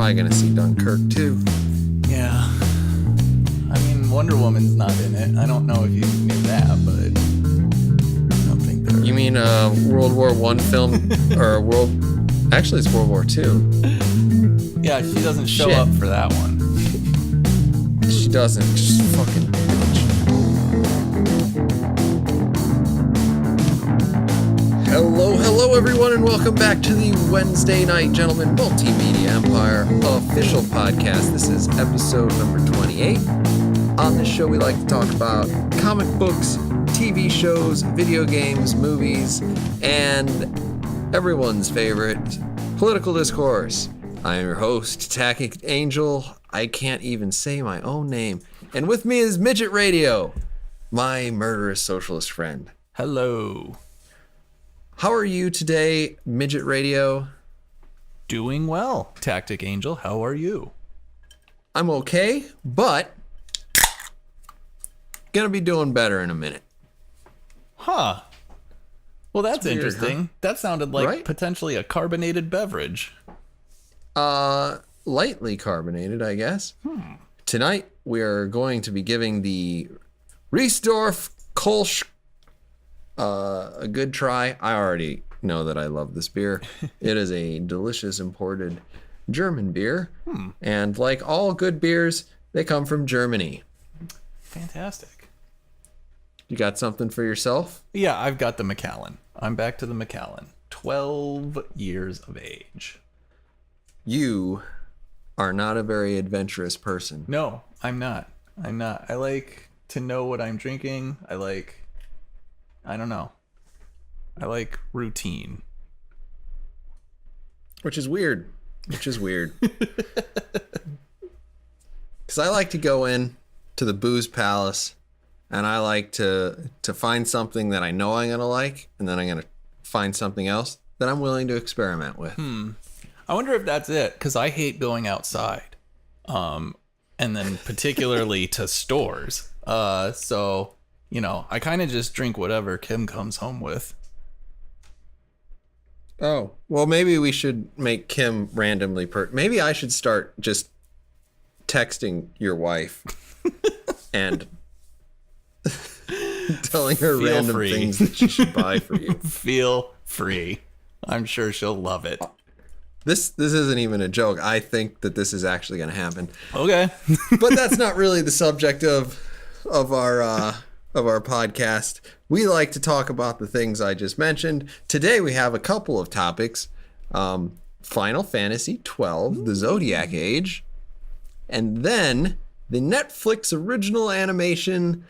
probably going to see Dunkirk too. Yeah. I mean, Wonder Woman's not in it. I don't know if you knew that, but I don't think there. You mean World War I film or Actually, it's World War II. Yeah, she doesn't show up for that one. She doesn't. Just fucking bitch. Hello everyone, and welcome back to the Wednesday Night Gentlemen Multimedia Empire official podcast. This is episode number 28. On this show, we like to talk about comic books, TV shows, video games, movies, and everyone's favorite, political discourse. I am your host, Zodiac Angel. I can't even say my own name. And with me is Midget Radio, my murderous socialist friend. Hello. How are you today, Midget Radio? Doing well, Tactic Angel. How are you? I'm okay, but gonna be doing better in a minute. Huh. Well, that's weird, interesting. huh? That sounded like Right? potentially a carbonated beverage. Lightly carbonated, I guess. Tonight, we are going to be giving the Riesdorf Kolsch a good try. I already know that I love this beer. It is a delicious imported German beer. And like all good beers, they come from Germany. Fantastic. You got something for yourself? Yeah, I've got the Macallan. I'm back to the Macallan. 12 years of age. You are not a very adventurous person. No, I'm not. I like to know what I'm drinking. I don't know. I like routine. Which is weird. Because I like to go in to the booze palace and I like to find something that I know I'm going to like, and then I'm going to find something else that I'm willing to experiment with. I wonder if that's it, because I hate going outside. And then particularly to stores. So, I kind of just drink whatever Kim comes home with. Oh, well, maybe we should make Kim randomly maybe I should start just texting your wife and telling her Feel random free. things that she should buy for you. Feel free. I'm sure she'll love it. This isn't even a joke. I think that this is actually going to happen. Okay. But that's not really the subject of our podcast. We like to talk about the things I just mentioned. Today we have a couple of topics. Final Fantasy XII, the Zodiac Age, and then the Netflix original animation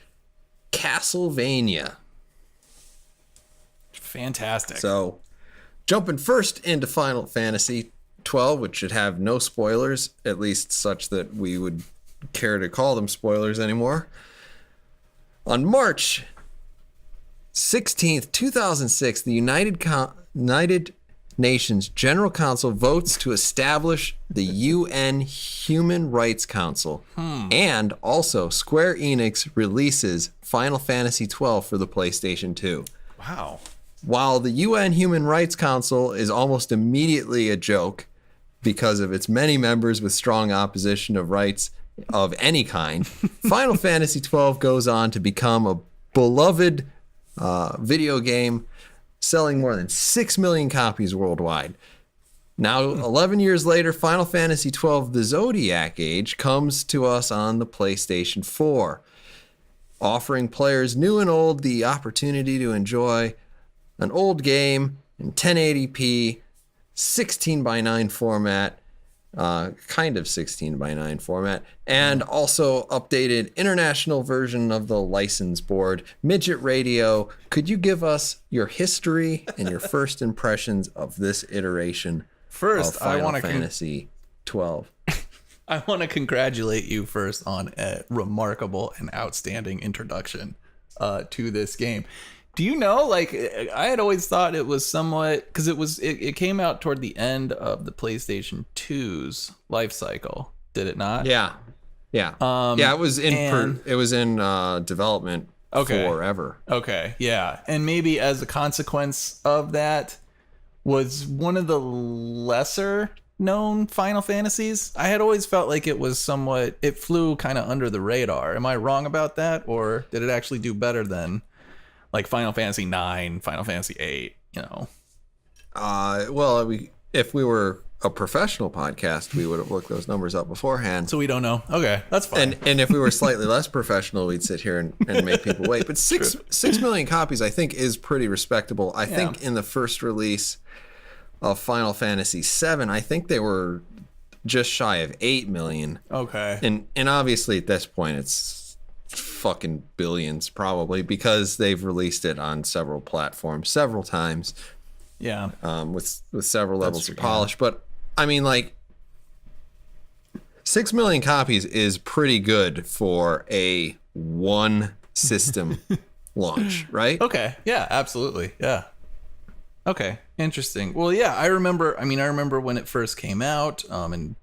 Castlevania. Fantastic. So, jumping first into Final Fantasy XII, which should have no spoilers, at least such that we would care to call them spoilers anymore. On March 16th, 2006, the United Nations General Council votes to establish the UN Human Rights Council. And also, Square Enix releases Final Fantasy XII for the PlayStation 2. Wow. While the UN Human Rights Council is almost immediately a joke because of its many members with strong opposition of rights of any kind, Final Fantasy XII goes on to become a beloved video game, selling more than 6 million copies worldwide. Now, 11 years later, Final Fantasy XII, the Zodiac Age, comes to us on the PlayStation 4, offering players new and old the opportunity to enjoy an old game in 1080p, 16:9 format, kind of 16:9 format, and also updated international version of the license board. Midget Radio, could you give us your history and your first impressions of this iteration First, of Final I want to Fantasy XII? I want to congratulate you first on a remarkable and outstanding introduction to this game. Do you know, like, I had always thought it was somewhat, because it came out toward the end of the PlayStation 2's life cycle, did it not? Yeah. It was in development forever. Okay, yeah. And maybe as a consequence of that, was one of the lesser known Final Fantasies. I had always felt like it was somewhat, it flew kind of under the radar. Am I wrong about that? Or did it actually do better than like Final Fantasy IX, Final Fantasy VIII, you know? Well, if we were a professional podcast, we would have looked those numbers up beforehand. So we don't know. Okay, that's fine. And if we were slightly less professional, we'd sit here and make people wait. But 6 million copies, I think, is pretty respectable. I think in the first release of Final Fantasy VII, I think they were just shy of 8 million. Okay. And obviously at this point, it's fucking billions probably, because they've released it on several platforms several times. Yeah. With several levels of polish. But I mean, like, 6 million copies is pretty good for a one system launch, right? Okay. Yeah, absolutely. Yeah. Okay. Interesting. Well, yeah, I remember when it first came out, and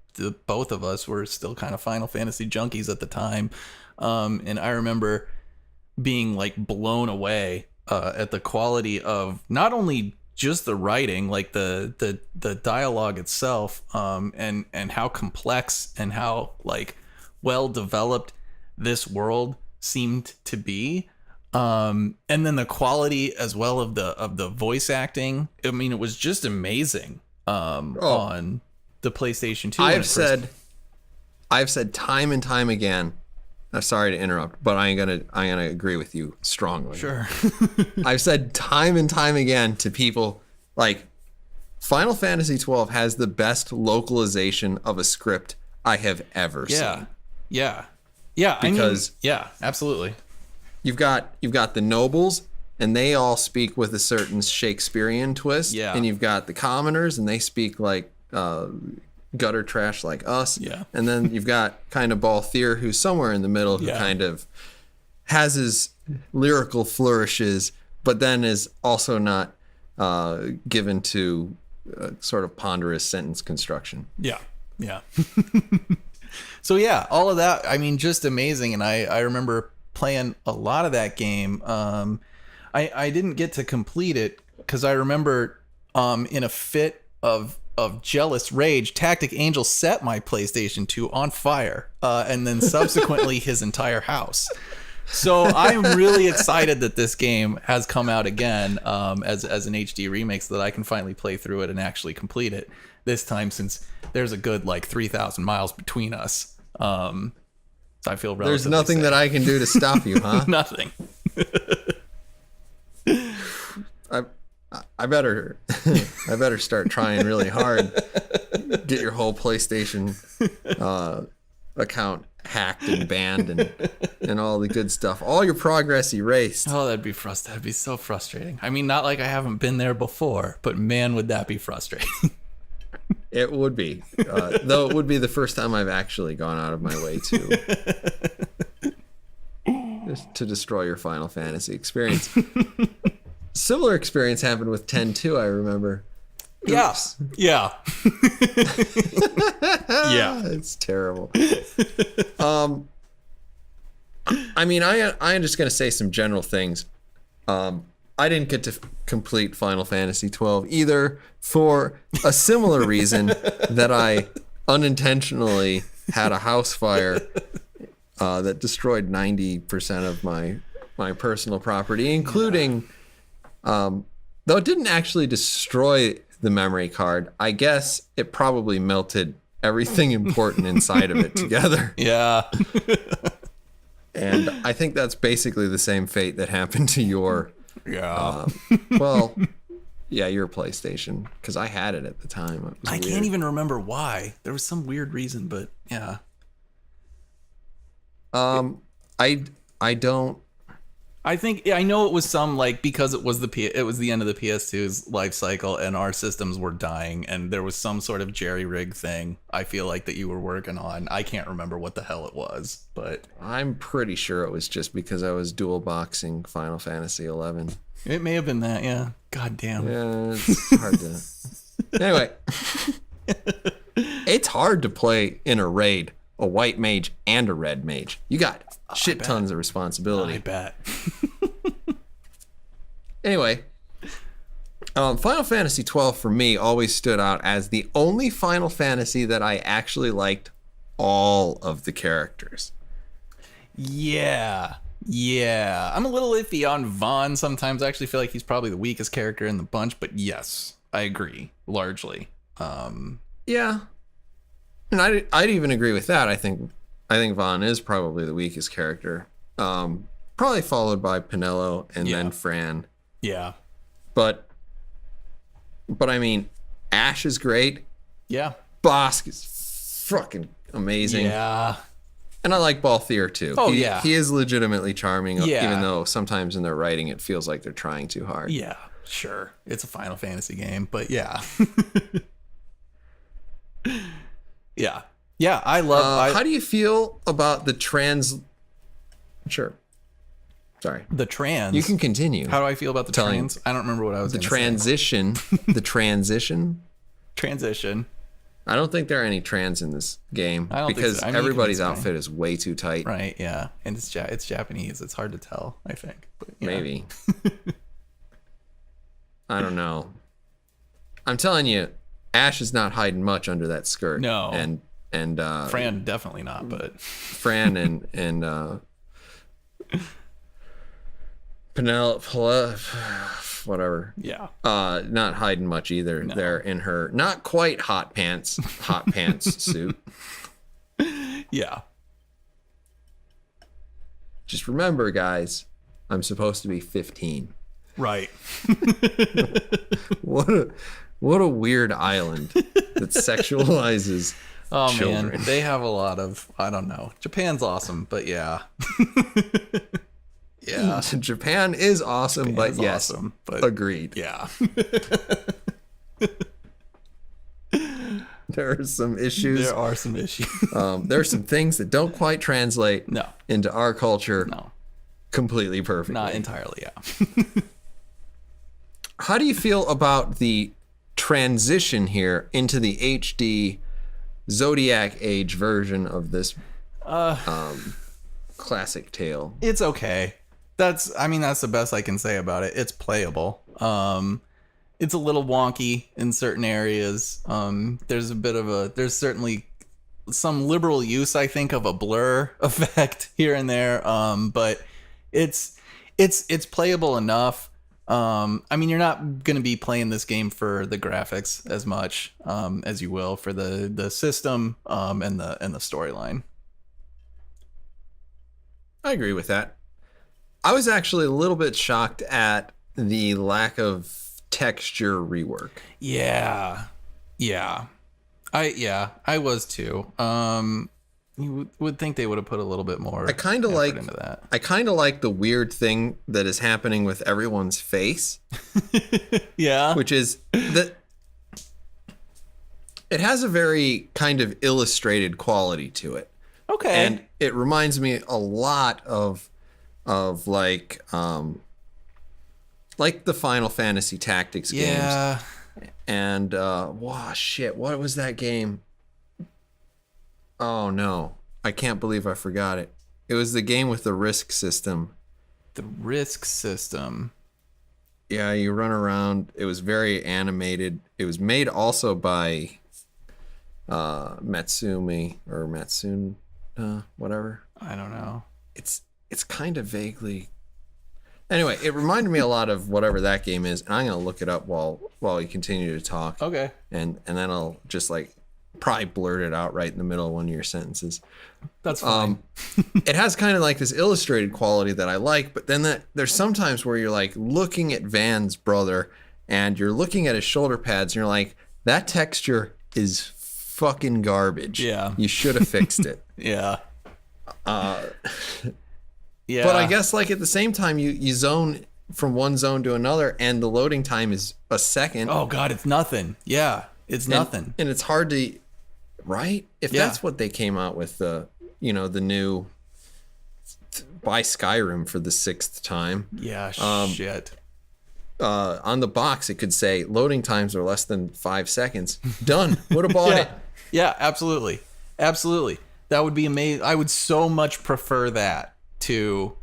both of us were still kind of Final Fantasy junkies at the time. And I remember being like blown away at the quality of not only just the writing, like the dialogue itself, and how complex and how like well developed this world seemed to be, and then the quality as well of the voice acting. I mean, it was just amazing. On the PlayStation 2. I've said time and time again. I'm sorry to interrupt, but I'm gonna agree with you strongly. Sure. I've said time and time again to people, like, Final Fantasy XII has the best localization of a script I have ever seen. Yeah. Because absolutely. You've got the nobles, and they all speak with a certain Shakespearean twist. Yeah. And you've got the commoners, and they speak like gutter trash like us. Yeah. And then you've got kind of Balthier, who's somewhere in the middle, who kind of has his lyrical flourishes, but then is also not given to sort of ponderous sentence construction. Yeah. So yeah, all of that, I mean, just amazing. And I remember playing a lot of that game. I didn't get to complete it because I remember in a fit of jealous rage, Tactic Angel set my PlayStation 2 on fire, and then subsequently his entire house. So I'm really excited that this game has come out again as an HD remake, so that I can finally play through it and actually complete it this time, since there's a good like 3,000 miles between us. I feel relatively There's nothing safe. that I can do to stop you, huh? Nothing. I better start trying really hard. Get your whole PlayStation account hacked and banned and all the good stuff. All your progress erased. Oh, that'd be so frustrating. I mean, not like I haven't been there before, but man, would that be frustrating. It would be, though it would be the first time I've actually gone out of my way to destroy your Final Fantasy experience. Similar experience happened with 10-2, I remember. Oops. Yeah. It's terrible. I mean, I'm just going to say some general things. I didn't get to complete Final Fantasy XII either, for a similar reason that I unintentionally had a house fire that destroyed 90% of my personal property, including, though it didn't actually destroy the memory card, I guess it probably melted everything important inside of it together. Yeah. And I think that's basically the same fate that happened to your... your PlayStation, because I had it at the time. I can't even remember why. There was some weird reason, but yeah. I don't. I think I know it was some, like, because it was the end of the PS2's life cycle and our systems were dying, and there was some sort of jerry-rig thing I feel like that you were working on. I can't remember what the hell it was, but I'm pretty sure it was just because I was dual boxing Final Fantasy XI. It may have been that, yeah. God damn. Yeah, it's hard to. Anyway, it's hard to play in a raid a white mage and a red mage. You got shit tons of responsibility. I bet. Anyway, Final Fantasy XII for me always stood out as the only Final Fantasy that I actually liked all of the characters. Yeah. I'm a little iffy on Vaughn sometimes. I actually feel like he's probably the weakest character in the bunch, but yes, I agree largely. Yeah. And I'd even agree with that. I think Vaughn is probably the weakest character. Probably followed by Pinello and then Fran. Yeah. But I mean, Ash is great. Yeah. Bosk is fucking amazing. Yeah. And I like Balthier too. Oh, He is legitimately charming, Yeah. even though sometimes in their writing it feels like they're trying too hard. Yeah, sure. It's a Final Fantasy game, but yeah. Yeah. Yeah, I love... how do you feel about the Sure. Sorry. The trans... You can continue. How do I feel about the trans? I don't remember what I was going to say. The transition. Transition. I don't think there are any trans in this game I don't think because so. I mean, everybody's outfit is way too tight. Right, yeah. And it's Japanese. It's hard to tell, I think. But, yeah. Maybe. I don't know. I'm telling you, Ash is not hiding much under that skirt. No. And Fran, definitely not, but... Fran and Penelope, whatever. Yeah. Not hiding much either. No. They're in her not quite hot pants suit. Yeah. Just remember, guys, I'm supposed to be 15. Right. What a weird island that sexualizes children. Man, they have a lot of, I don't know. Japan's awesome, but yeah. Yeah. Japan is awesome, but yes, awesome, but agreed. Yeah. There are some issues. There are some issues. There are some things that don't quite translate into our culture completely perfectly. Not entirely, yeah. How do you feel about the transition here into the HD Zodiac Age version of this classic tale? It's okay. That's the best I can say about it. It's playable. It's a little wonky in certain areas. There's certainly some liberal use, I think, of a blur effect here and there. But it's playable enough. You're not going to be playing this game for the graphics as much as you will for the system and the storyline. I agree with that. I was actually a little bit shocked at the lack of texture rework. Yeah. I was too. You would think they would have put a little bit more. I kind of like into that. I kind of like the weird thing that is happening with everyone's face. Yeah. Which is that it has a very kind of illustrated quality to it. Okay. And it reminds me a lot of like the Final Fantasy Tactics games. Yeah. And what was that game? Oh no, I can't believe I forgot it. It was the game with the risk system. The risk system. Yeah, you run around. It was very animated. It was made also by Matsumi or Matsun, whatever. I don't know. It's kind of vaguely. Anyway, it reminded me a lot of whatever that game is, and I'm gonna look it up while we continue to talk. Okay. And then I'll just probably blurt it out right in the middle of one of your sentences. That's fine. It has kind of like this illustrated quality that I like, but then there's sometimes where you're like looking at Van's brother and you're looking at his shoulder pads and you're like, that texture is fucking garbage. Yeah. You should have fixed it. Yeah. Yeah. But I guess at the same time you zone from one zone to another and the loading time is a second. Oh God, it's nothing. Yeah. It's nothing. And it's hard to, right? If that's what they came out with, the new buy Skyrim for the 6th time. Yeah, shit. On the box, it could say loading times are less than 5 seconds. Done. Would have bought it. Yeah, absolutely. Absolutely. That would be amazing. I would so much prefer that to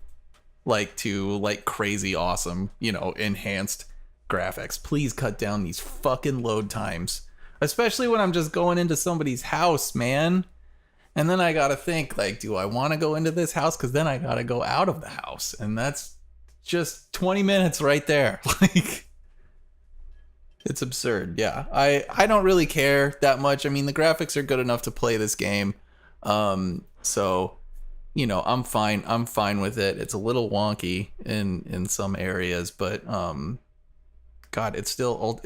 crazy awesome, enhanced graphics. Please cut down these fucking load times. Especially when I'm just going into somebody's house, man. And then I gotta think, like, do I want to go into this house? Because then I gotta go out of the house. And that's just 20 minutes right there. Like, it's absurd. Yeah, I don't really care that much. I mean, the graphics are good enough to play this game. So, you know, I'm fine. I'm fine with it. It's a little wonky in some areas, but God, it's still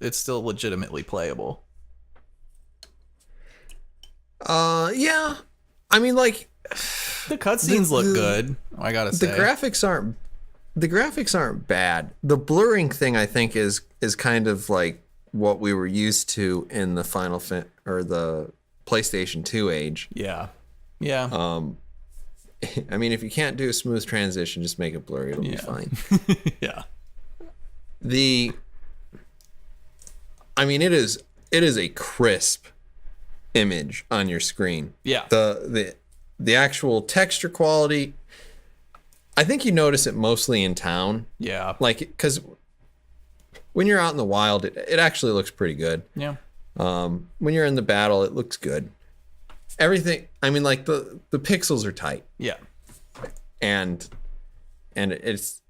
legitimately playable. Yeah. I mean, like, the cutscenes look good, I gotta say. The graphics aren't bad. The blurring thing, I think, is kind of like what we were used to in the the PlayStation 2 age. Yeah. I mean, if you can't do a smooth transition, just make it blurry. It'll be fine. Yeah. I mean, it is a crisp image on your screen. Yeah. The actual texture quality, I think you notice it mostly in town. Yeah. Like, because when you're out in the wild, it actually looks pretty good. Yeah. When you're in the battle, it looks good. Everything, I mean, like, the pixels are tight. Yeah. And it's,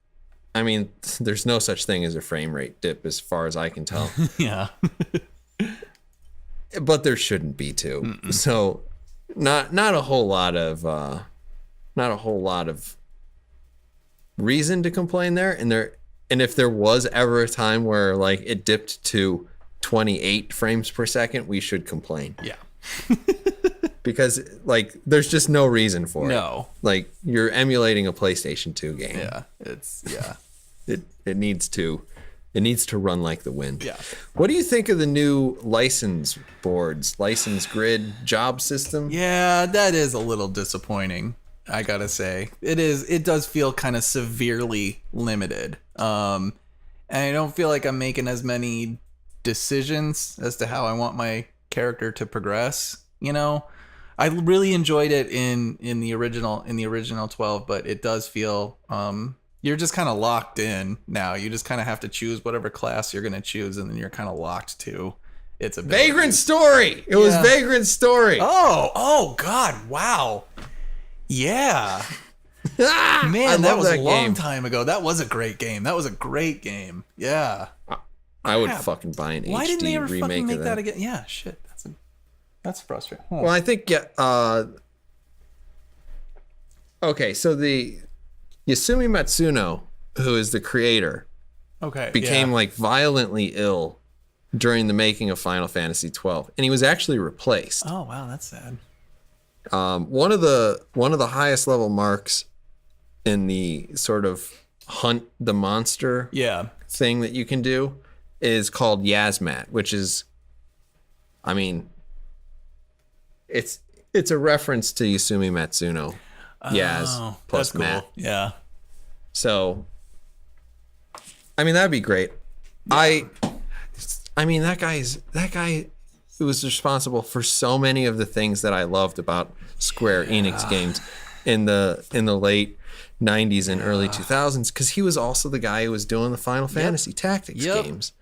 I mean, there's no such thing as a frame rate dip as far as I can tell. Yeah. But there shouldn't be too. Mm-mm. So not a whole lot of reason to complain there. And if there was ever a time where, like, it dipped to 28 frames per second, we should complain. Yeah. Because, like, there's just no reason for it. No. Like, you're emulating a PlayStation 2 game. Yeah. It needs to run like the wind. Yeah. What do you think of the new license grid job system? Yeah, that is a little disappointing, I gotta say. It does feel kind of severely limited. And I don't feel like I'm making as many decisions as to how I want my character to progress, you know? I really enjoyed it in the original 12, but it does feel you're just kind of locked in now. You just kind of have to choose whatever class you're going to choose, and then you're kind of locked to its abilities. Vagrant Story. It was Vagrant Story. Oh God, wow. Yeah. Man, that was a long time ago. That was a great game. Yeah. I would fucking buy an HD remake of that. Why didn't they ever fucking make that again? Yeah, shit. That's frustrating. Well, I think okay, so the Yasumi Matsuno, who is the creator, became like violently ill during the making of Final Fantasy XII, and he was actually replaced. Oh wow, that's sad. One of the highest level marks in the sort of hunt the monster thing that you can do is called Yazmat, which is, I mean, it's a reference to Yasumi Matsuno. Yaz plus that's Matt. Cool. Yeah. So, I mean, that'd be great. Yeah. I mean, that guy was responsible for so many of the things that I loved about Square Enix games in the late 90s and early 2000s, because he was also the guy who was doing the Final Fantasy Tactics games.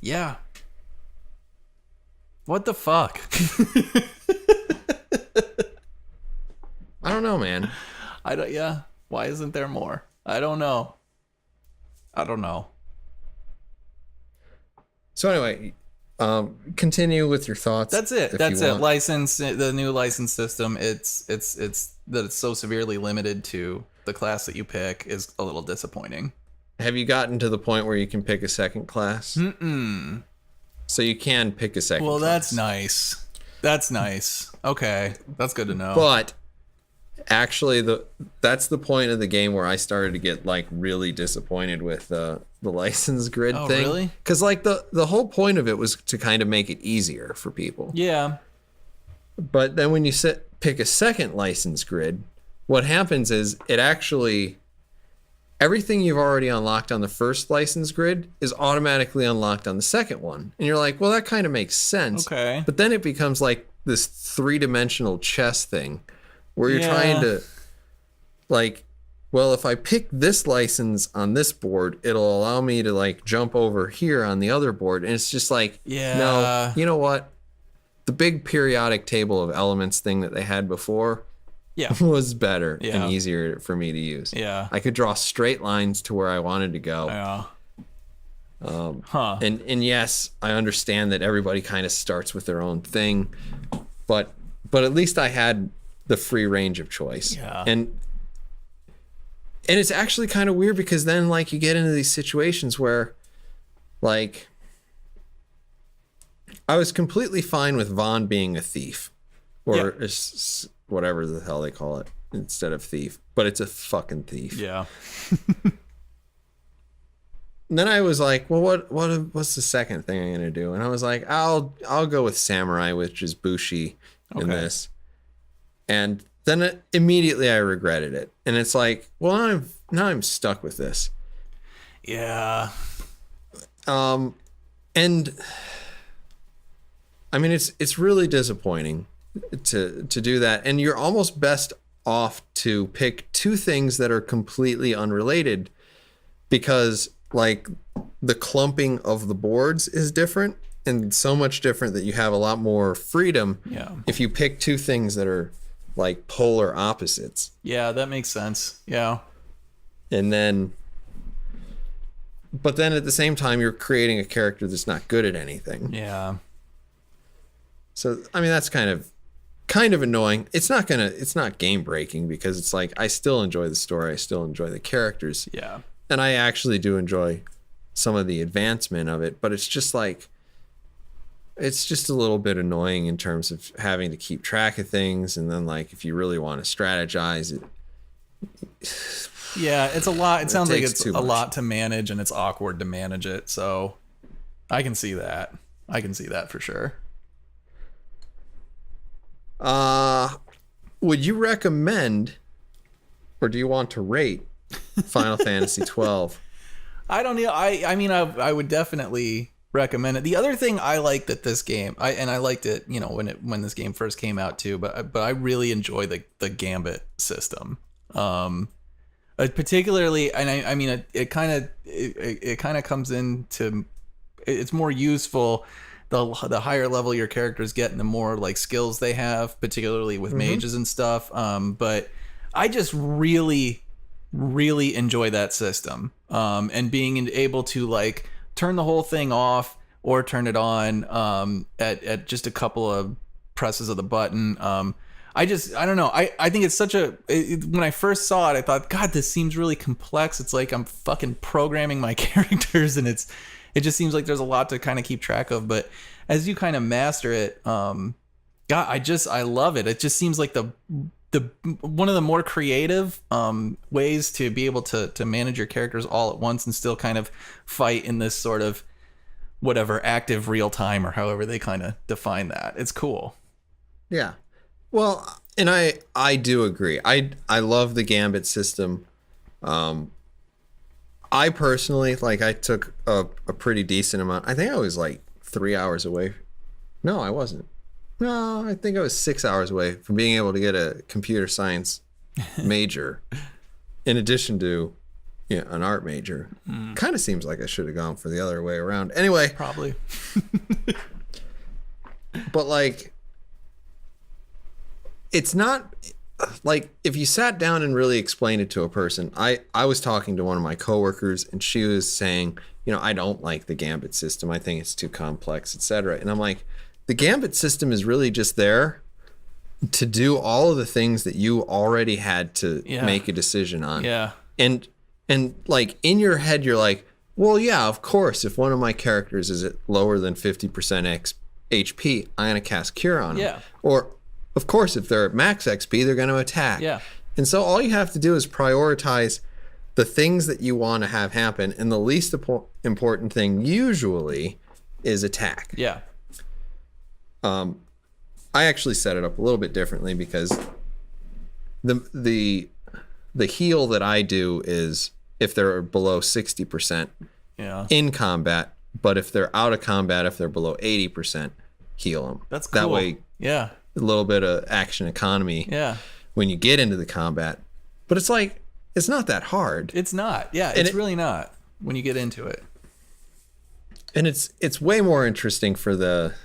Yeah. What the fuck? I don't know, man. Why isn't there more? I don't know. So anyway, continue with your thoughts. That's it. License, the new license system. It's that it's so severely limited to the class that you pick is a little disappointing. Have you gotten to the point where you can pick a second class? Mm-mm. So you can pick a second class. Well, that's nice. Okay. That's good to know. But actually, that's the point of the game where I started to get, like, really disappointed with the license grid thing. Oh, really? Because, like, the whole point of it was to kind of make it easier for people. Yeah. But then when you pick a second license grid, what happens is it actually, everything you've already unlocked on the first license grid is automatically unlocked on the second one. And you're like, well, that kind of makes sense. Okay. But then it becomes like this 3-dimensional chess thing where you're trying to, like, well, if I pick this license on this board, it'll allow me to like jump over here on the other board. And it's just like, no, you know what? The big periodic table of elements thing that they had before was better and easier for me to use. Yeah. I could draw straight lines to where I wanted to go. Yeah. And yes, I understand that everybody kind of starts with their own thing, but at least I had the free range of choice. Yeah. And it's actually kind of weird because then like you get into these situations where like I was completely fine with Vaughn being a thief or whatever the hell they call it instead of thief, but it's a fucking thief. Yeah. And then I was like, well, what's the second thing I'm going to do? And I was like, I'll go with Samurai, which is Bushi in this. And then immediately I regretted it. And it's like, well, now I'm stuck with this. Yeah. And I mean, it's really disappointing to do that. And you're almost best off to pick two things that are completely unrelated because like the clumping of the boards is different and so much different that you have a lot more freedom if you pick two things that are like polar opposites. Yeah, that makes sense. Yeah. And then but then at the same time you're creating a character that's not good at anything. Yeah. So I mean that's kind of annoying. It's not game breaking because it's like I still enjoy the story, I still enjoy the characters. Yeah. And I actually do enjoy some of the advancement of it, but it's just like, it's just a little bit annoying in terms of having to keep track of things. And then like, if you really want to strategize it. Yeah, it's a lot. It sounds like it's a lot to manage and it's awkward to manage it. So I can see that. I can see that for sure. Would you recommend, or do you want to rate Final Fantasy XII? I don't know. I mean, I would definitely recommend it. The other thing I liked at this game, I liked it, you know, when this game first came out too, but I really enjoy the Gambit system. Particularly, and I mean, it kind of comes into, it's more useful the higher level your characters get and the more like skills they have, particularly with mages and stuff. But I just really enjoy that system, and being able to like turn the whole thing off or turn it on at just a couple of presses of the button. I don't know. I think it's such when I first saw it, I thought, God, this seems really complex. It's like I'm fucking programming my characters, and it just seems like there's a lot to kind of keep track of. But as you kind of master it, God, I love it. It just seems like the one of the more creative ways to be able to manage your characters all at once and still kind of fight in this sort of whatever active real time or however they kind of define that. It's cool. Yeah. Well, and I do agree. I love the Gambit system. I personally, like, I took a pretty decent amount. I think I was like 3 hours away. No, I wasn't. No, I think I was 6 hours away from being able to get a computer science major in addition to an art major. Kind of seems like I should have gone for the other way around. Anyway. Probably. But like, it's not like if you sat down and really explained it to a person. I was talking to one of my coworkers and she was saying, I don't like the Gambit system. I think it's too complex, etc. And I'm like, the Gambit system is really just there to do all of the things that you already had to make a decision on. Yeah. And like in your head, you're like, well, yeah, of course, if one of my characters is at lower than 50% HP, I'm going to cast Cure on them. Yeah. Or, of course, if they're at max XP, they're going to attack. Yeah. And so all you have to do is prioritize the things that you want to have happen. And the least important thing usually is attack. Yeah. I actually set it up a little bit differently because the heal that I do is if they're below 60% in combat, but if they're out of combat, if they're below 80%, heal them. That's cool. That way, a little bit of action economy when you get into the combat. But it's like, it's not that hard. It's not. Yeah, it's really not when you get into it. And it's way more interesting for the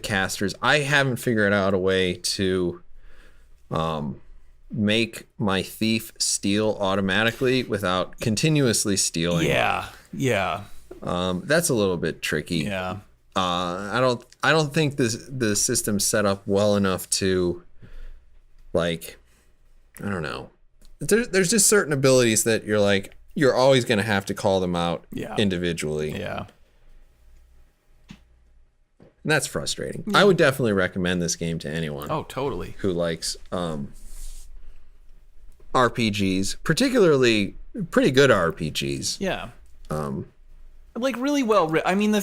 casters. I haven't figured out a way to make my thief steal automatically without continuously stealing. Yeah. That's a little bit tricky. Yeah. I don't think the system's set up well enough to, like, I don't know. There's just certain abilities that you're always going to have to call them out individually. Yeah. And that's frustrating. I would definitely recommend this game to anyone. Oh, totally. Who likes RPGs, particularly pretty good RPGs. Yeah. Like really well written. I mean,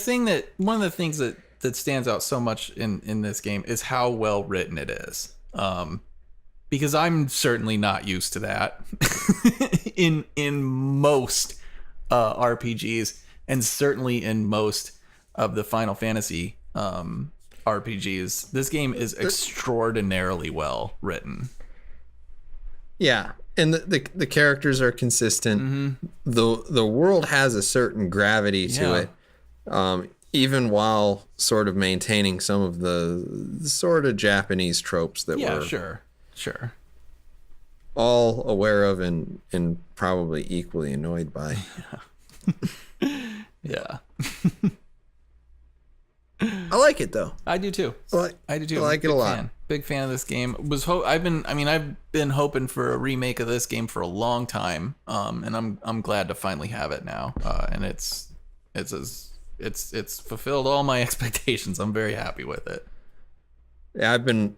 one of the things that stands out so much in this game is how well written it is. Because I'm certainly not used to that in most RPGs, and certainly in most of the Final Fantasy RPGs. This game is extraordinarily well written. Yeah, and the characters are consistent. Mm-hmm. The world has a certain gravity to it, even while sort of maintaining some of the sort of Japanese tropes that we're sure all aware of and probably equally annoyed by. Yeah. I like it though. I do too. I like it a lot. Big fan of this game. I've been hoping for a remake of this game for a long time. And I'm glad to finally have it now. And it's fulfilled all my expectations. I'm very happy with it. Yeah, I've been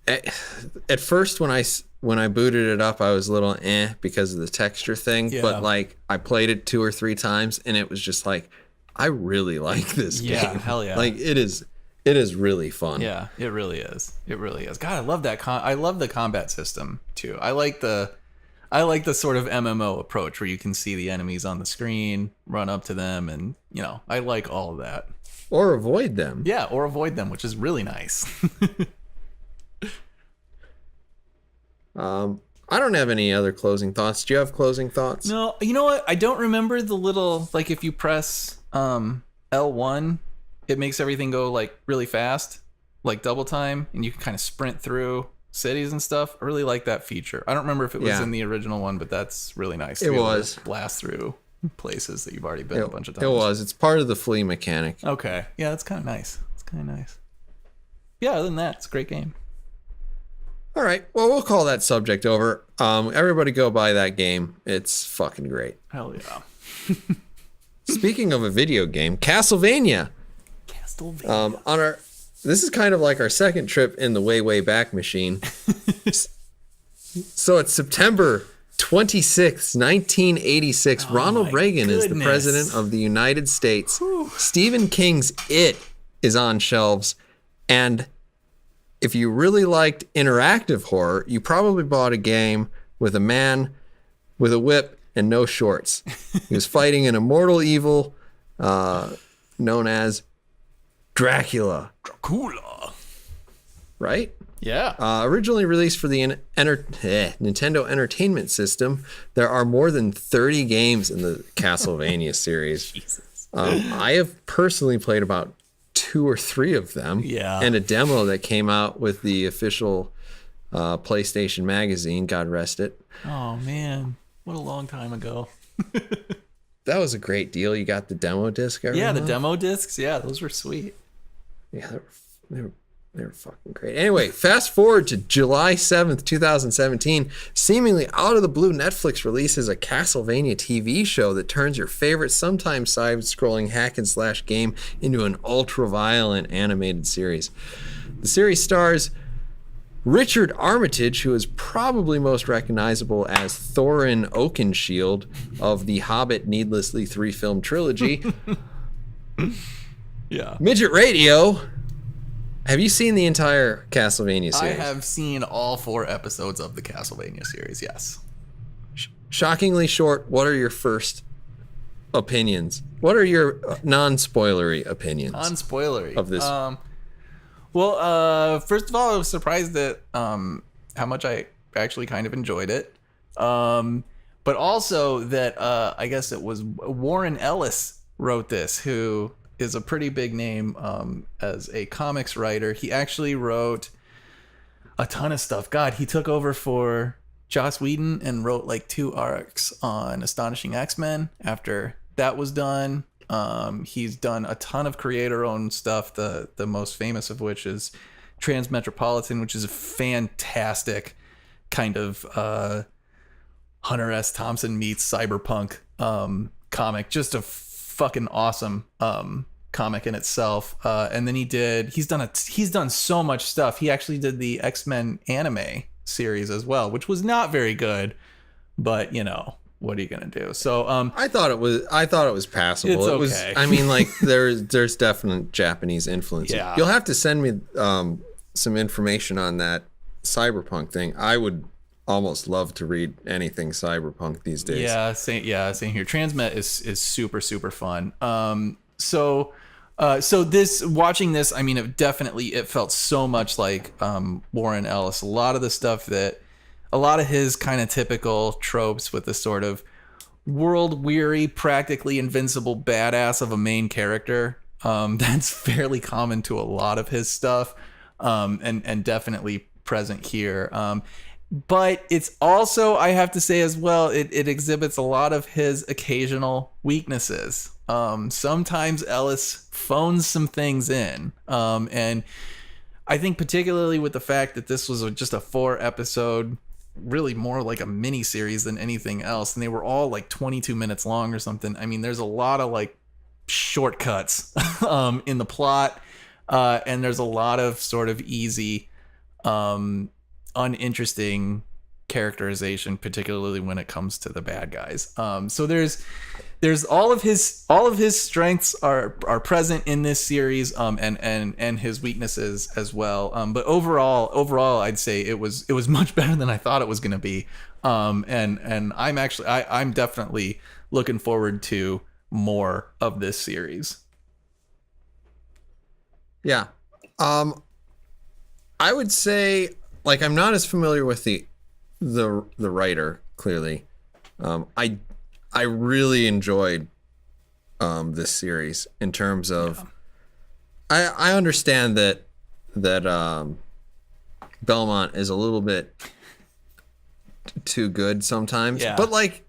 at first when I booted it up, I was a little because of the texture thing. Yeah. But like I played it 2 or 3 times and it was just like, I really like this game. Yeah, hell yeah. Like it is really fun. Yeah, it really is. It really is. God, I love that. I love the combat system too. I like the sort of MMO approach where you can see the enemies on the screen, run up to them, and I like all of that. Or avoid them. Yeah, or avoid them, which is really nice. I don't have any other closing thoughts. Do you have closing thoughts? No, you know what? I don't remember the little, like if you press L1, it makes everything go like really fast, like double time, and you can kind of sprint through cities and stuff. I really like that feature. I don't remember if it was in the original one, but that's really nice. It was. Blast through places that you've already been a bunch of times. It was. It's part of the flee mechanic. Okay. Yeah, that's kind of nice. Yeah, other than that, it's a great game. All right. Well, we'll call that subject over. Everybody go buy that game. It's fucking great. Hell yeah. Speaking of a video game, Castlevania. This is kind of like our second trip in the way back machine. So it's September 26th, 1986. Ronald Reagan is the president of the United States. Whew. Stephen King's It is on shelves, and if you really liked interactive horror, you probably bought a game with a man with a whip and no shorts. He was fighting an immortal evil known as Dracula. Right? Yeah. Originally released for the Nintendo Entertainment System, there are more than 30 games in the Castlevania series. Jesus. I have personally played about 2 or 3 of them. Yeah. And a demo that came out with the official PlayStation magazine, God rest it. Oh, man. What a long time ago. That was a great deal. You got the demo disc every month? The demo discs. Yeah, those were sweet. Yeah, they were fucking great. Anyway, fast forward to July 7th, 2017. Seemingly out of the blue, Netflix releases a Castlevania TV show that turns your favorite, sometimes side-scrolling hack-and-slash game into an ultra-violent animated series. The series stars Richard Armitage, who is probably most recognizable as Thorin Oakenshield of the Hobbit Needlessly 3-film trilogy. Yeah. Midget Radio. Have you seen the entire Castlevania series? I have seen all 4 episodes of the Castlevania series, yes. Shockingly short. What are your first opinions? What are your non-spoilery opinions? Non-spoilery. Of this. Well, first of all, I was surprised at how much I actually kind of enjoyed it. But also that I guess it was Warren Ellis wrote this, who is a pretty big name as a comics writer. He actually wrote a ton of stuff. God, he took over for Joss Whedon and wrote like 2 arcs on Astonishing X-Men after that was done. He's done a ton of creator-owned stuff, the most famous of which is Transmetropolitan, which is a fantastic kind of Hunter S. Thompson meets cyberpunk comic. Just a fucking awesome comic in itself. And then he's done so much stuff. He actually did the X-Men anime series as well, which was not very good, but you know, what are you gonna do? So I thought it was passable. It's it was okay. I mean, like there's definite Japanese influence. Yeah. You'll have to send me some information on that cyberpunk thing. I would almost love to read anything cyberpunk these days. Yeah, same here. Transmet is super, super fun. So watching this, I mean, it felt so much like Warren Ellis. A lot of his kind of typical tropes with the sort of world weary, practically invincible badass of a main character. That's fairly common to a lot of his stuff, and definitely present here. But it's also, I have to say as well, it exhibits a lot of his occasional weaknesses. Sometimes Ellis phones some things in. And I think particularly with the fact that this was just a 4-episode, really more like a mini series than anything else. And they were all like 22 minutes long or something. I mean, there's a lot of like shortcuts in the plot. And there's a lot of sort of easy, uninteresting characterization, particularly when it comes to the bad guys. So there's all of his strengths are present in this series, and his weaknesses as well. But overall, I'd say it was much better than I thought it was going to be. And I'm definitely looking forward to more of this series. Yeah. I would say, like, I'm not as familiar with the writer, clearly. I really enjoyed this series in terms of I understand that Belmont is a little bit too good sometimes, but like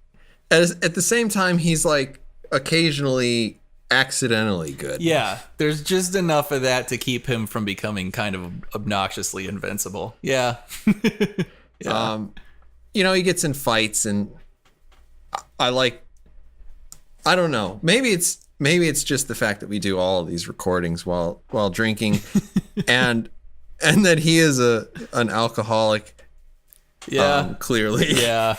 at the same time he's like occasionally accidentally good. Yeah, there's just enough of that to keep him from becoming kind of obnoxiously invincible. Yeah. Yeah. You know, he gets in fights, and I don't know. Maybe it's just the fact that we do all of these recordings while drinking, and that he is an alcoholic. Yeah. Clearly. Yeah.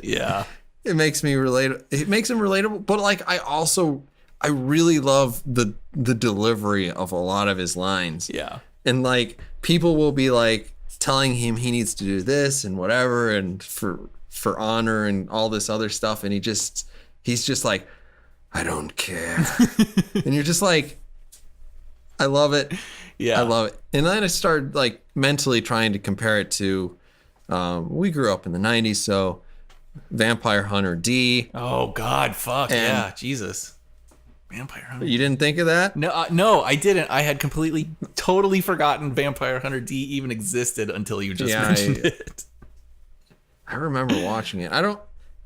Yeah. It makes me relate. It makes him relatable, but like I really love the delivery of a lot of his lines. Yeah. And like people will be like telling him he needs to do this and whatever, and for honor and all this other stuff, and he's just like, I don't care. And you're just like, I love it. Yeah. I love it. And then I started like mentally trying to compare it to we grew up in the 90s, so Vampire Hunter D. Oh God, fuck. Yeah, Jesus. Vampire Hunter. You didn't think of that? No, I didn't. I had totally forgotten Vampire Hunter D even existed until you just mentioned it. I remember watching it. I don't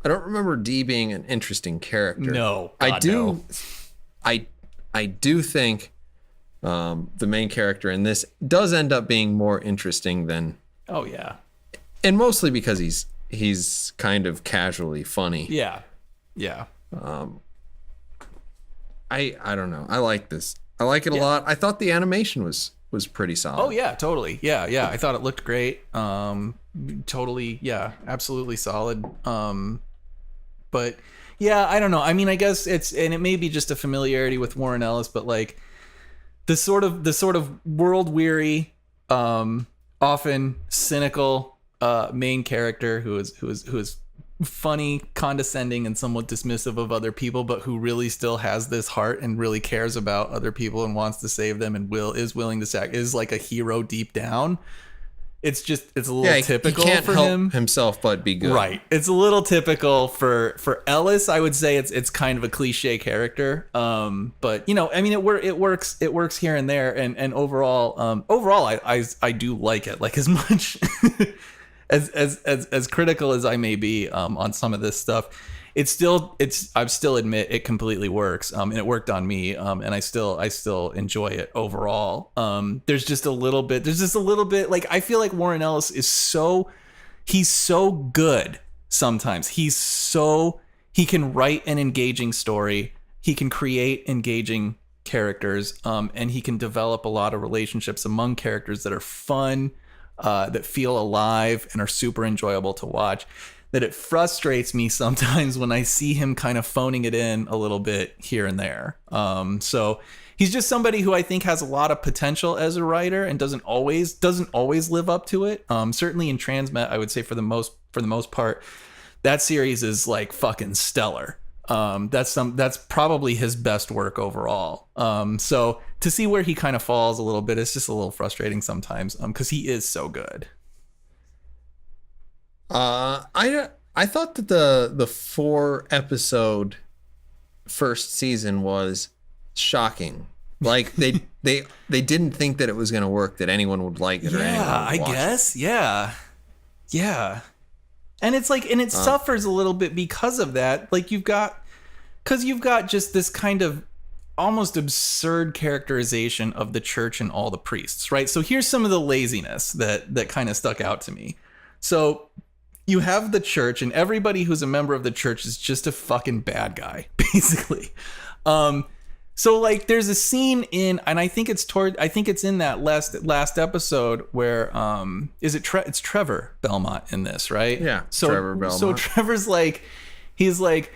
remember D being an interesting character. No, I do. No. I do think the main character in this does end up being more interesting than. Oh yeah. And mostly because he's kind of casually funny. Yeah. Yeah. I don't know. I like this. I like it a lot. I thought the animation was pretty solid. Oh yeah, totally. Yeah. I thought it looked great. Totally. Yeah, absolutely solid. But yeah, I don't know. I mean, I guess it may be just a familiarity with Warren Ellis, but like the sort of world weary, often cynical main character who is funny, condescending, and somewhat dismissive of other people, but who really still has this heart and really cares about other people and wants to save them and is willing to is like a hero deep down. it's a little Yeah, typical he can't for help him. himself but be good. Right. It's a little typical for Ellis. I would say it's kind of a cliche character. But I mean, it works here and there. And overall, I do like it. Like, as much as critical as I may be on some of this stuff, I still admit it completely works. And it worked on me. And I still enjoy it overall. There's just a little bit, like, I feel like Warren Ellis he's so good sometimes. He can write an engaging story. He can create engaging characters. And he can develop a lot of relationships among characters that are fun, that feel alive and are super enjoyable to watch. That it frustrates me sometimes when I see him kind of phoning it in a little bit here and there. So he's just somebody who I think has a lot of potential as a writer and doesn't always live up to it. Certainly in Transmet, I would say for the most part, that series is like fucking stellar. That's probably his best work overall. So to see where he kind of falls a little bit, it's just a little frustrating sometimes, because he is so good. I thought that the 4-episode first season was shocking. Like, they didn't think that it was going to work, that anyone would like it or anyone would watch I guess. It. Yeah. And it's like, and it suffers a little bit because of that. Like, you've got just this kind of almost absurd characterization of the church and all the priests, right? So here's some of the laziness that kind of stuck out to me. So you have the church, and everybody who's a member of the church is just a fucking bad guy, basically. So like, there's a scene and I think it's in that last episode where it's Trevor Belmont in this, right? Yeah. So Trevor Belmont. So Trevor's like, he's like,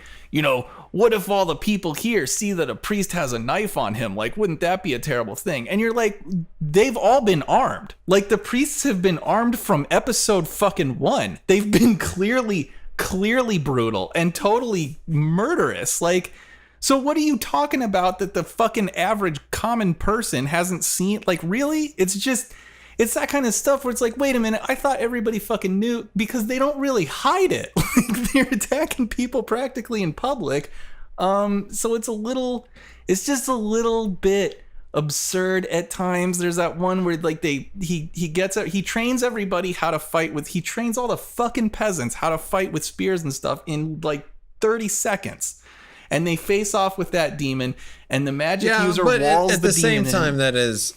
what if all the people here see that a priest has a knife on him? Like, wouldn't that be a terrible thing? And you're like, they've all been armed. Like, the priests have been armed from episode fucking 1. They've been clearly brutal and totally murderous. Like, so what are you talking about that the fucking average common person hasn't seen? Like, really? It's that kind of stuff where it's like, wait a minute, I thought everybody fucking knew, because they don't really hide it. Like, they're attacking people practically in public. So it's just a little bit absurd at times. There's that one where like he trains everybody how to fight he trains all the fucking peasants how to fight with spears and stuff in like 30 seconds. And they face off with that demon, and the magic user walls the demon. At the same time, that is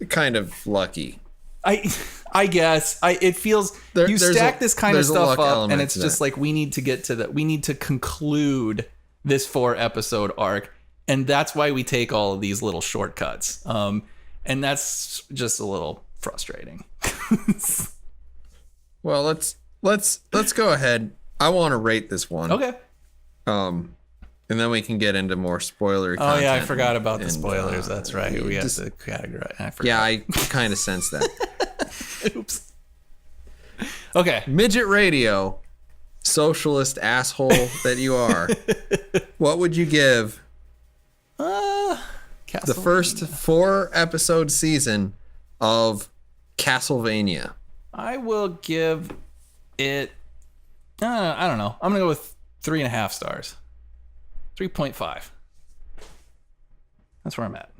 kind of lucky. I guess it feels you stack this kind of stuff up, and it's just like, we need to get to that. We need to conclude this 4-episode arc, and that's why we take all of these little shortcuts. And that's just a little frustrating. Well, let's go ahead. I want to rate this one. Okay. And then we can get into more spoiler content. Oh yeah, I forgot about the spoilers. That's right. We have to categorize. I forgot. Yeah, I kind of sense that. Oops. Okay. Midget Radio, socialist asshole that you are. What would you give the first 4-episode season of Castlevania? I will give it, I don't know. I'm going to go with 3.5 stars. 3.5. That's where I'm at.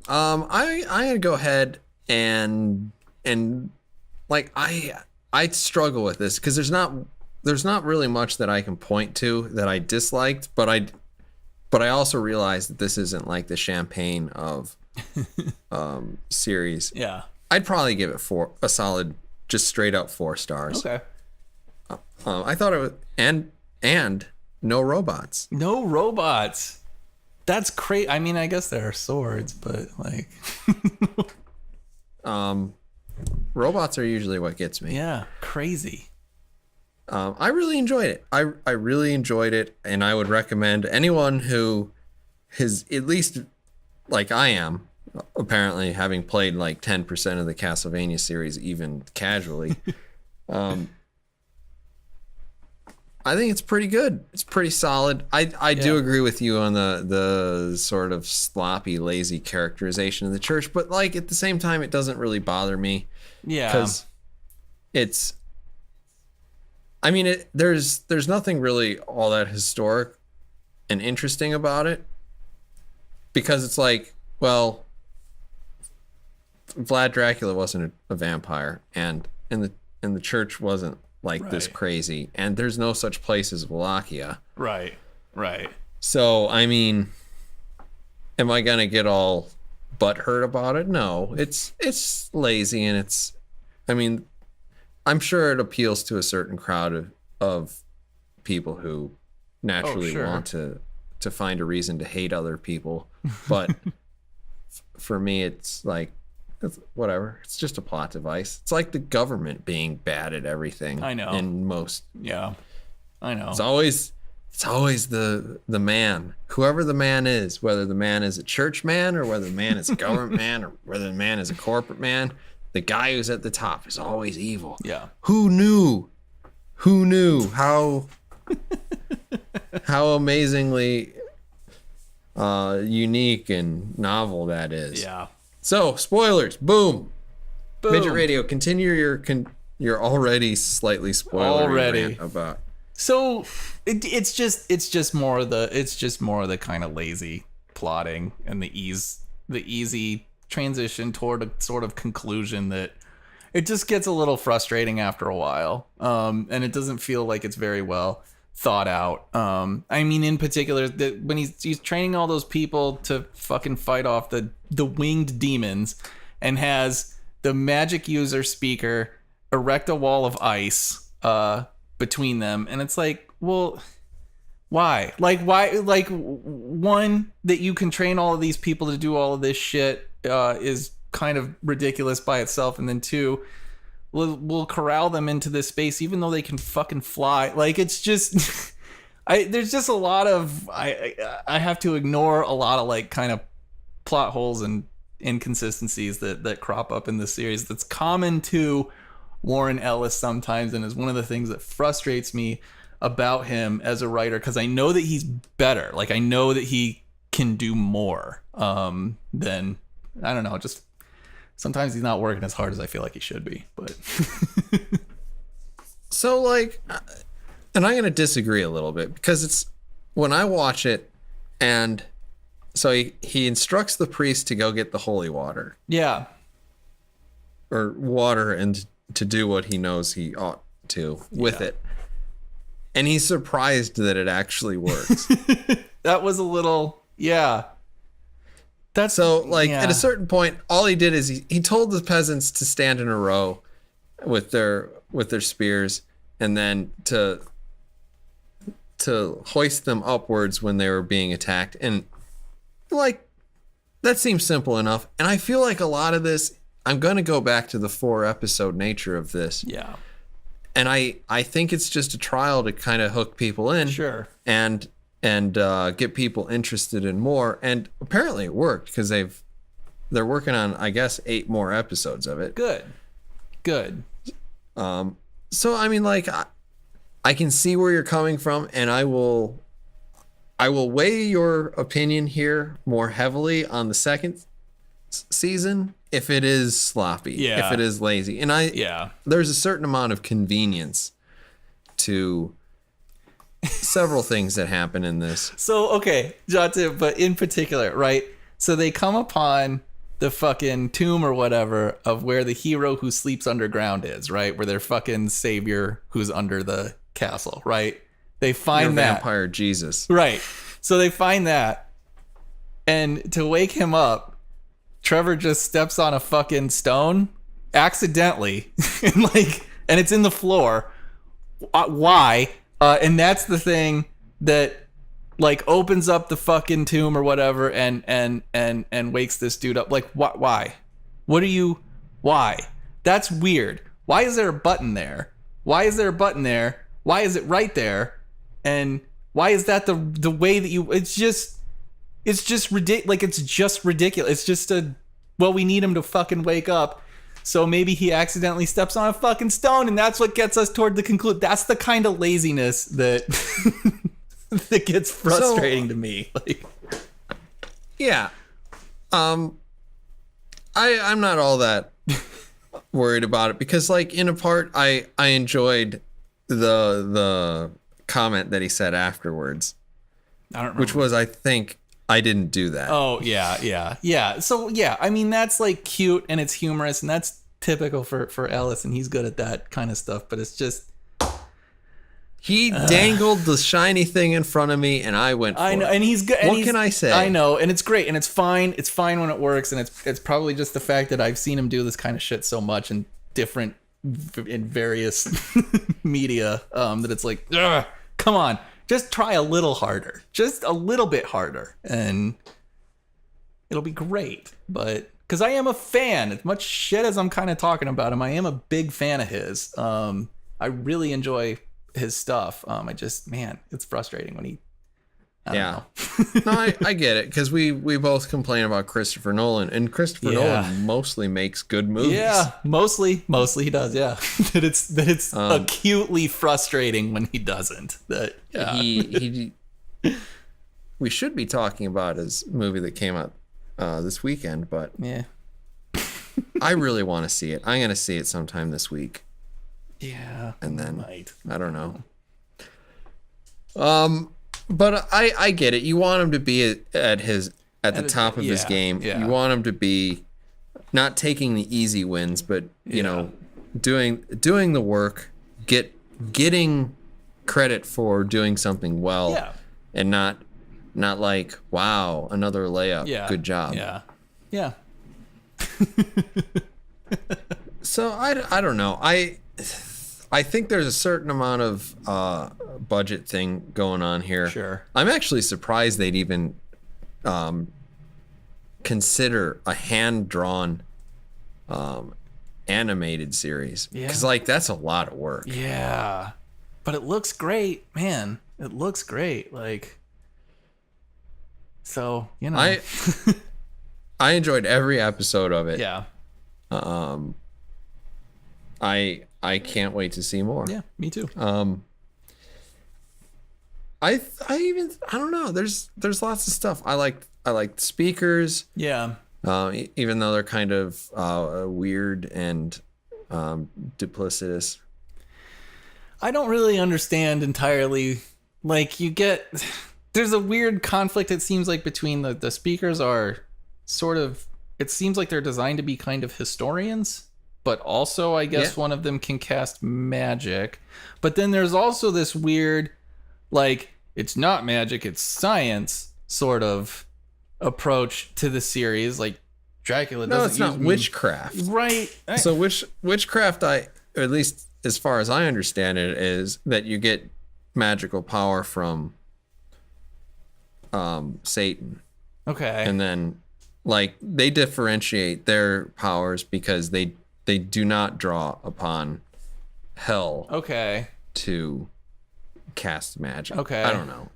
I'm gonna go ahead and like I struggle with this because there's not really much that I can point to that I disliked, but I also realize that this isn't like the champagne of series. Yeah. I'd probably give it a solid, just straight up 4 stars. Okay. I thought it was and no robots. No robots. That's crazy. I mean, I guess there are swords, but like robots are usually what gets me. Yeah, crazy. I really enjoyed it. I really enjoyed it, and I would recommend anyone who has, at least like I am, apparently having played like 10% of the Castlevania series even casually. I think it's pretty good. It's pretty solid. I do agree with you on the sort of sloppy, lazy characterization of the church, but like at the same time, it doesn't really bother me. Yeah, because it's. I mean, there's nothing really all that historic and interesting about it, because it's like, well, Vlad Dracula wasn't a vampire, and the church wasn't like this crazy, and there's no such place as Wallachia. Right. So, I mean, am I gonna get all butthurt about it? No, it's lazy, and I mean, I'm sure it appeals to a certain crowd of people who naturally want to find a reason to hate other people, but for me, it's like, whatever. It's just a plot device. It's like the government being bad at everything. I know. In most. Yeah, I know. It's always the man, whoever the man is, whether the man is a church man or whether the man is a government man or whether the man is a corporate man. The guy who's at the top is always evil. Yeah. Who knew how amazingly unique and novel that is. Yeah. So, spoilers. Boom. Midget Radio, continue your already slightly spoilery rant about. So, it's just more of the kind of lazy plotting and the easy transition toward a sort of conclusion that it just gets a little frustrating after a while. And it doesn't feel like it's very well thought out. I mean, in particular, when he's training all those people to fucking fight off the winged demons, and has the magic user speaker erect a wall of ice between them, and it's like, well, why? Like, one, that you can train all of these people to do all of this shit is kind of ridiculous by itself, and then two, we'll corral them into this space even though they can fucking fly. Like, it's just there's just a lot of I have to ignore a lot of like kind of plot holes and inconsistencies that crop up in this series that's common to Warren Ellis sometimes, and is one of the things that frustrates me about him as a writer, because I know that he's better. Like, I know that he can do more than, I don't know, just sometimes he's not working as hard as I feel like he should be. But so, like, and I'm going to disagree a little bit, because it's when I watch it, and so he instructs the priest to go get the holy water. Yeah. Or water, and to do what he knows he ought to with it. And he's surprised that it actually works. That was a little, yeah. That's so, like, at a certain point, all he did is he told the peasants to stand in a row with their spears, and then to hoist them upwards when they were being attacked. And, like, that seems simple enough. And I feel like a lot of this, I'm going to go back to the 4-episode nature of this. Yeah. And I think it's just a trial to kind of hook people in. Sure. And get people interested in more. And apparently it worked, because they're working on, I guess, 8 more episodes of it. Good. So, I mean, like, I can see where you're coming from, and I will weigh your opinion here more heavily on the second season if it is sloppy, if it is lazy. And there's a certain amount of convenience to several things that happen in this. So, okay, Jatu, but in particular, right? So they come upon the fucking tomb or whatever of where the hero who sleeps underground is, right? Where their fucking savior who's under the castle, right? They find that vampire Jesus. Right. So they find that, and to wake him up, Trevor just steps on a fucking stone accidentally, and it's in the floor. Why? And that's the thing that, like, opens up the fucking tomb or whatever, and wakes this dude up. Like, why? Why? That's weird. Why is there a button there? Why is there a button there? Why is it right there? And why is that the way that you? It's just ridiculous. Like, it's just ridiculous. It's just we need him to fucking wake up. So maybe he accidentally steps on a fucking stone, and that's what gets us toward the conclusion. That's the kind of laziness that that gets frustrating to me. Like, yeah. I'm not all that worried about it because, like, in a part, I enjoyed the comment that he said afterwards. I don't remember. Which was, I think, I didn't do that. Oh, yeah. So, yeah, I mean, that's, like, cute, and it's humorous, and that's typical for Ellis, and he's good at that kind of stuff, but it's just... He dangled the shiny thing in front of me, and I went for it. I know, and he's good. What can I say? I know, and it's great, and it's fine. It's fine when it works, and it's probably just the fact that I've seen him do this kind of shit so much in various media that it's like, ugh, come on, just try a little harder, just a little bit harder, and it'll be great. But because I am a fan, as much shit as I'm kind of talking about him, I am a big fan of his. I really enjoy his stuff. Man, it's frustrating when he I don't know. No, I get it, because we both complain about Christopher Nolan, and Christopher Nolan mostly makes good movies. Yeah, mostly he does. Yeah, that it's acutely frustrating when he doesn't. That we should be talking about his movie that came out this weekend, but yeah, I really want to see it. I'm gonna see it sometime this week. Yeah, and then I don't know. But I get it. You want him to be at the top of his game. Yeah. You want him to be not taking the easy wins, but you know, doing the work, getting credit for doing something well, and not like, wow, another layup. Yeah. Good job. Yeah. So I don't know. I think there's a certain amount of budget thing going on here. Sure. I'm actually surprised they'd even consider a hand-drawn animated series. Because, like, that's a lot of work. Yeah. But it looks great, man. It looks great. Like, so, you know. I enjoyed every episode of it. Yeah. I can't wait to see more. Yeah, me too. I don't know. There's lots of stuff. I like the speakers. Yeah. Even though they're kind of weird and duplicitous. I don't really understand entirely. Like, there's a weird conflict, it seems like, between the speakers are sort of, it seems like they're designed to be kind of historians, but also I guess one of them can cast magic. But then there's also this weird, like, it's not magic, it's science sort of approach to the series. Like, Dracula doesn't use... No, it's not witchcraft. Right. So witchcraft, or at least as far as I understand it, is that you get magical power from Satan. Okay. And then, like, they differentiate their powers because they do not draw upon hell. Okay. To cast magic. Okay. I don't know.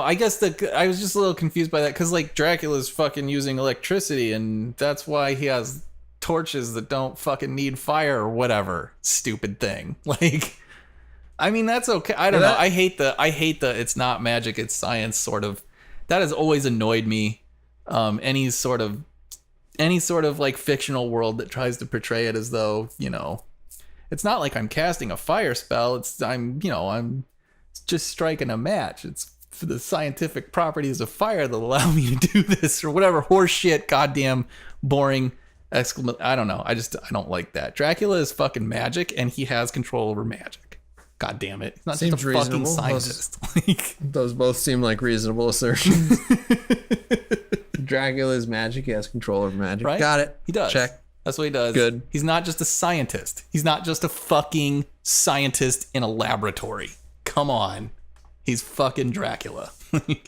I guess I was just a little confused by that, because, like, Dracula's fucking using electricity, and that's why he has torches that don't fucking need fire or whatever stupid thing. Like, I mean, that's okay. I don't know. I hate the it's not magic, it's science sort of. That has always annoyed me. Any sort of like fictional world that tries to portray it as though, you know, it's not like I'm casting a fire spell. I'm just striking a match. It's for the scientific properties of fire that allow me to do this, or whatever horseshit, goddamn boring exclamation. I don't know. I don't like that. Dracula is fucking magic, and he has control over magic. God damn it. He's not Seems just a fucking scientist. Those both seem like reasonable assertions. Dracula's magic, he has control over magic. Right? Got it. He does. Check. That's what he does. Good. He's not just a scientist. He's not just a fucking scientist in a laboratory. Come on. He's fucking Dracula. I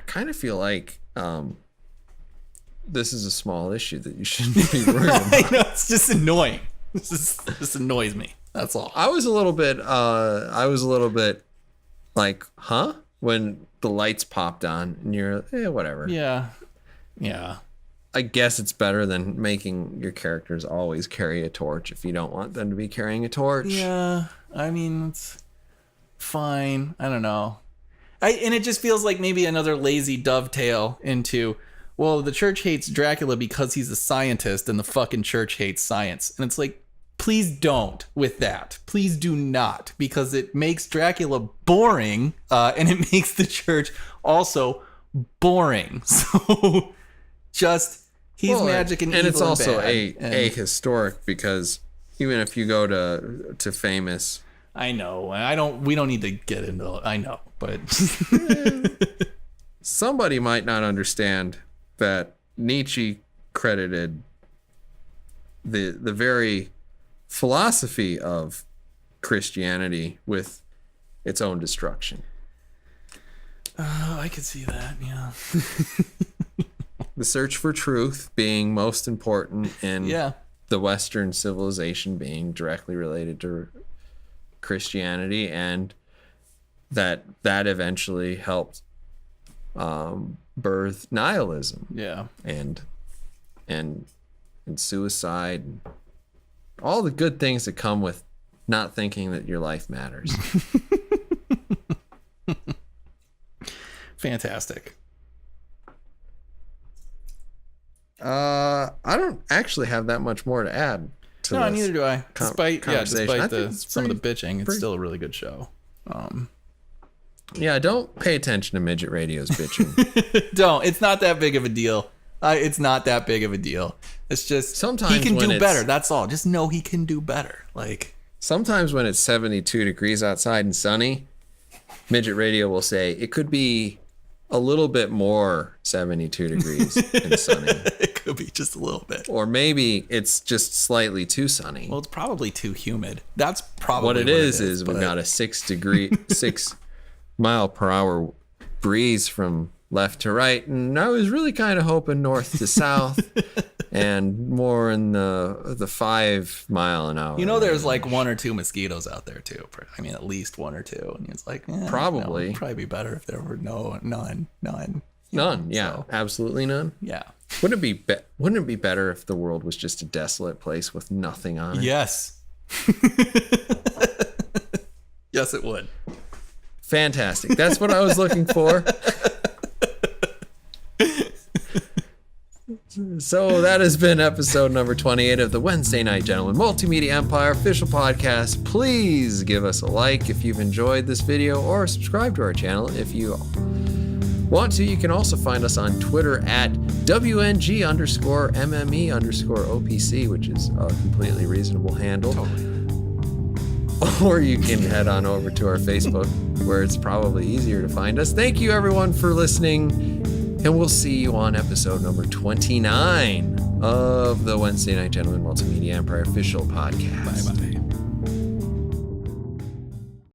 kind of feel like this is a small issue that you shouldn't be worried about. I know, it's just annoying. This annoys me. That's all. I was a little bit like, huh? When the lights popped on and you're, whatever. Yeah. I guess it's better than making your characters always carry a torch if you don't want them to be carrying a torch. Yeah, I mean, it's fine. I don't know. And it just feels like maybe another lazy dovetail into, well, the church hates Dracula because he's a scientist and the fucking church hates science. And it's like, please don't with that. Please do not, because it makes Dracula boring, and it makes the church also boring. So just, he's magic and evil it's also bad. ahistoric, because even if you go to famous... I know. We don't need to get into it. I know, but somebody might not understand that Nietzsche credited the very philosophy of Christianity with its own destruction. I could see that, yeah. The search for truth being most important in the Western civilization, being directly related to Christianity, and that eventually helped birth nihilism, and suicide, and all the good things that come with not thinking that your life matters. Fantastic. I don't actually have that much more to add. No, neither do I. Despite conversation. Some of the bitching, it's still a really good show. Yeah, don't pay attention to Midget Radio's bitching. Don't. It's not that big of a deal. It's not that big of a deal. It's just sometimes he can do better. That's all. Just know he can do better. Like, sometimes when it's 72 degrees outside and sunny, Midget Radio will say it could be a little bit more 72 degrees and sunny. It could be just a little bit. Or maybe it's just slightly too sunny. Well, it's probably too humid. That's probably what it is we've got a 6 mile per hour breeze from left to right, and I was really kind of hoping north to south and more in the 5 mile an hour. You know, there's like 1 or 2 mosquitoes out there too. I mean, at least 1 or 2. And it's like, probably it'd probably be better if there were none. Yeah, so, absolutely none. Yeah. Wouldn't it be better if the world was just a desolate place with nothing on it? Yes. Yes, it would. Fantastic. That's what I was looking for. So that has been episode number 28 of the Wednesday Night Gentleman Multimedia Empire official podcast. Please give us a like if you've enjoyed this video, or subscribe to our channel if you want to. You can also find us on Twitter at WNG_MME_OPC, which is a completely reasonable handle. Totally. Or you can head on over to our Facebook, where it's probably easier to find us. Thank you, everyone, for listening, and we'll see you on episode number 29 of the Wednesday Night Gentleman Multimedia Empire official podcast. Bye-bye.